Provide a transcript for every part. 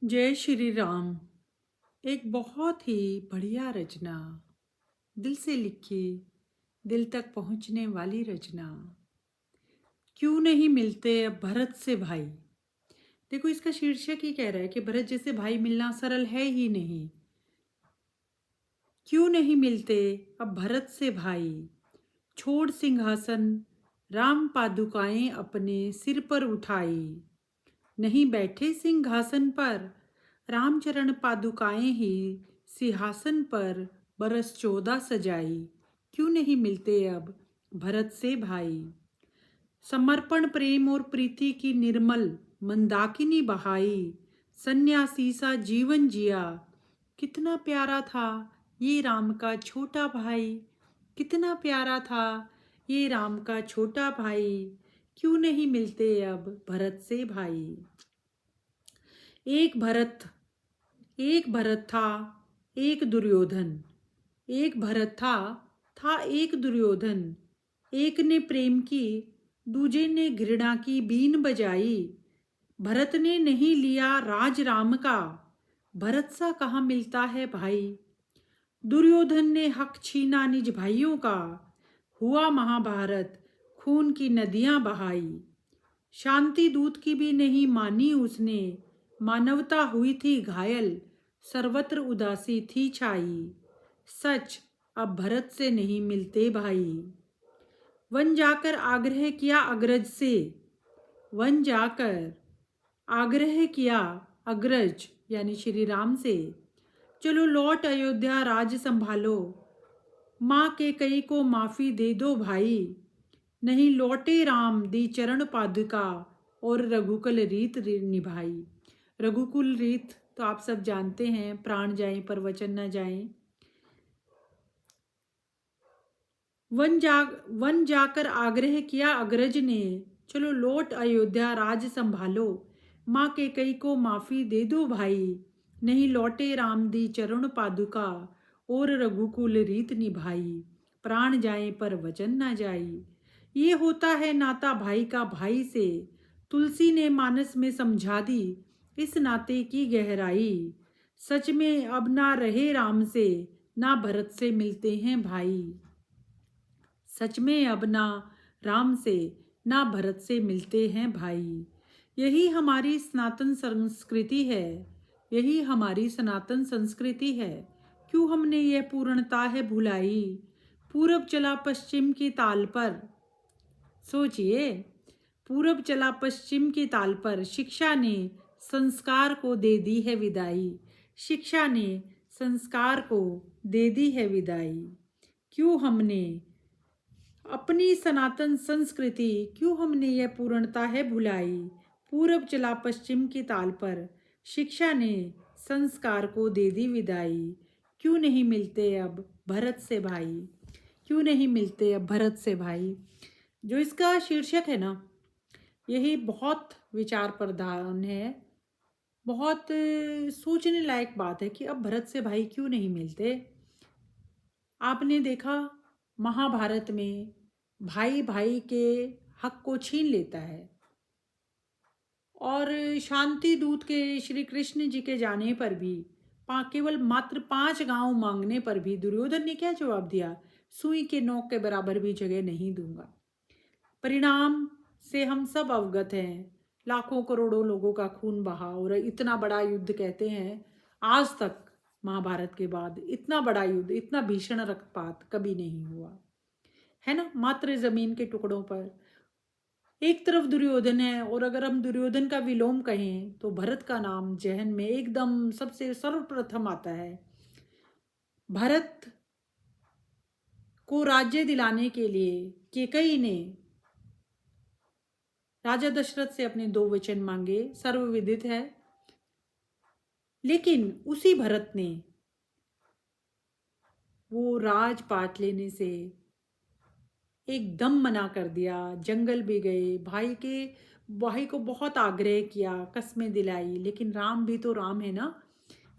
जय श्री राम। एक बहुत ही बढ़िया रचना, दिल से लिखी, दिल तक पहुंचने वाली रचना। क्यों नहीं मिलते अब भरत से भाई। देखो, इसका शीर्षक ही कह रहा है कि भरत जैसे भाई मिलना सरल है ही नहीं। क्यों नहीं मिलते अब भरत से भाई। छोड़ सिंहासन, राम पादुकाएं अपने सिर पर उठाई। नहीं बैठे सिंहासन पर, रामचरण पादुकाएं ही सिंहासन पर बरस 14 सजाई। क्यों नहीं मिलते अब भरत से भाई। समर्पण प्रेम और प्रीति की निर्मल मंदाकिनी बहाई। सन्यासी सा जीवन जिया, कितना प्यारा था ये राम का छोटा भाई। कितना प्यारा था ये राम का छोटा भाई। क्यों नहीं मिलते अब भरत से भाई। एक भरत एक भरत था एक दुर्योधन। एक भरत था एक दुर्योधन। एक ने प्रेम की, दूजे ने घृणा की बीन बजाई। भरत ने नहीं लिया राज राम का, भरत सा कहाँ मिलता है भाई। दुर्योधन ने हक छीना निज भाइयों का, हुआ महाभारत खून की नदियां बहाई। शांति दूत की भी नहीं मानी उसने, मानवता हुई थी घायल, सर्वत्र उदासी थी छाई। सच अब भरत से नहीं मिलते भाई। वन जाकर आग्रह किया अग्रज से, वन जाकर आग्रह किया अग्रज यानी श्री राम से। चलो लौट अयोध्या राज संभालो, माँ के कई को माफी दे दो भाई। नहीं लौटे राम दी चरण पादुका, और रघुकुल रीत निभाई। रघुकुल रीत तो आप सब जानते हैं, प्राण जाएं पर वचन न जाएं। वन जाकर आग्रह किया अग्रज ने, चलो लौट अयोध्या राज संभालो, माँ के कई को माफी दे दो भाई। नहीं लौटे राम दी चरण पादुका, और रघुकुल रीत निभाई। प्राण जाए पर वचन न जाई। ये होता है नाता भाई का भाई से, तुलसी ने मानस में समझा दी इस नाते की गहराई। सच में अब ना रहे राम से, ना भरत से मिलते हैं भाई। सच में अब ना राम से, ना भरत से मिलते हैं भाई। यही हमारी सनातन संस्कृति है, यही हमारी सनातन संस्कृति है। क्यों हमने यह पूर्णता है भुलाई। पूरब चला पश्चिम की ताल पर, सोचिए, पूरब चला पश्चिम की ताल पर, शिक्षा ने संस्कार को दे दी है विदाई। शिक्षा ने संस्कार को दे दी है विदाई। क्यों हमने अपनी सनातन संस्कृति, क्यों हमने यह पूर्णता है भुलाई। पूरब चला पश्चिम की ताल पर, शिक्षा ने संस्कार को दे दी विदाई। क्यों नहीं मिलते अब भरत से भाई। क्यों नहीं मिलते अब भरत से भाई। जो इसका शीर्षक है ना, यही बहुत विचार प्रधान है। बहुत सोचने लायक बात है कि अब भरत से भाई क्यों नहीं मिलते। आपने देखा महाभारत में भाई भाई के हक को छीन लेता है, और शांति दूत के श्री कृष्ण जी के जाने पर भी, केवल मात्र 5 गांव मांगने पर भी दुर्योधन ने क्या जवाब दिया, सुई के नोक के बराबर भी जगह नहीं दूंगा। परिणाम से हम सब अवगत हैं। लाखों करोड़ों लोगों का खून बहा, और इतना बड़ा युद्ध कहते हैं आज तक महाभारत के बाद इतना बड़ा युद्ध, इतना भीषण रक्तपात कभी नहीं हुआ है ना। मात्र जमीन के टुकड़ों पर एक तरफ दुर्योधन है, और अगर हम दुर्योधन का विलोम कहें तो भरत का नाम जहन में एकदम सबसे सर्वप्रथम आता है। भरत को राज्य दिलाने के लिए केकई ने राजा दशरथ से अपने 2 वचन मांगे, सर्वविदित है। लेकिन उसी भरत ने वो राजपाट लेने से एकदम मना कर दिया। जंगल भी गए, भाई को बहुत आग्रह किया, कस्में दिलाई, लेकिन राम भी तो राम है ना।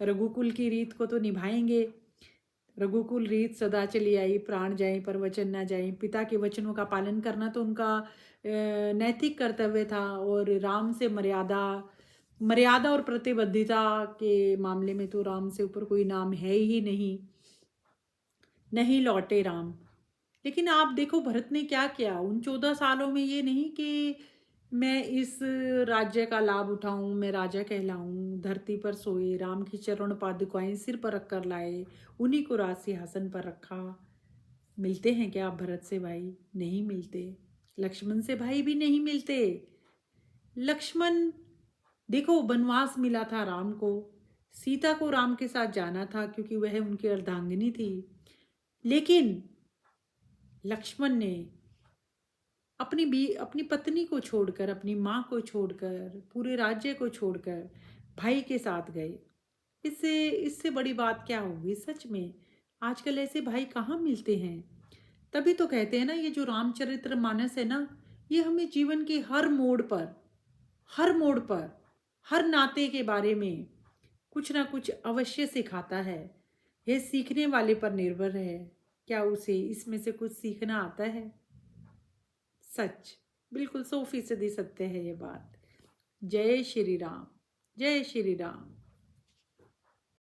रघुकुल की रीत को तो निभाएंगे। रघुकुल रीत सदा चली आई, प्राण जाए पर वचन ना जाए। पिता के वचनों का पालन करना तो उनका नैतिक कर्तव्य था, और राम से मर्यादा मर्यादा और प्रतिबद्धता के मामले में तो राम से ऊपर कोई नाम है ही नहीं। नहीं लौटे राम। लेकिन आप देखो भरत ने क्या किया उन 14 सालों में। ये नहीं कि मैं इस राज्य का लाभ उठाऊं, मैं राजा कहलाऊं, धरती पर सोए राम की चरण पादुकाएं सिर पर रख कर लाए, उन्हीं को राज सिंहासन पर रखा। मिलते हैं क्या आप भरत से भाई? नहीं मिलते। लक्ष्मण से भाई भी नहीं मिलते। लक्ष्मण देखो वनवास मिला था राम को, सीता को राम के साथ जाना था क्योंकि वह उनकी अर्धांगिनी थी। लेकिन लक्ष्मण ने अपनी पत्नी को छोड़कर, अपनी माँ को छोड़कर, पूरे राज्य को छोड़कर भाई के साथ गए। इससे इससे बड़ी बात क्या होगी सच में? आजकल ऐसे भाई कहाँ मिलते हैं। तभी तो कहते हैं ना, ये जो रामचरित्र मानस है ना, ये हमें जीवन के हर मोड़ पर, हर मोड़ पर, हर नाते के बारे में कुछ ना कुछ अवश्य सिखाता है। यह सीखने वाले पर निर्भर है, क्या उसे इसमें से कुछ सीखना आता है। सच, बिल्कुल 100% सत्य है ये बात। जय श्री राम। जय श्री राम।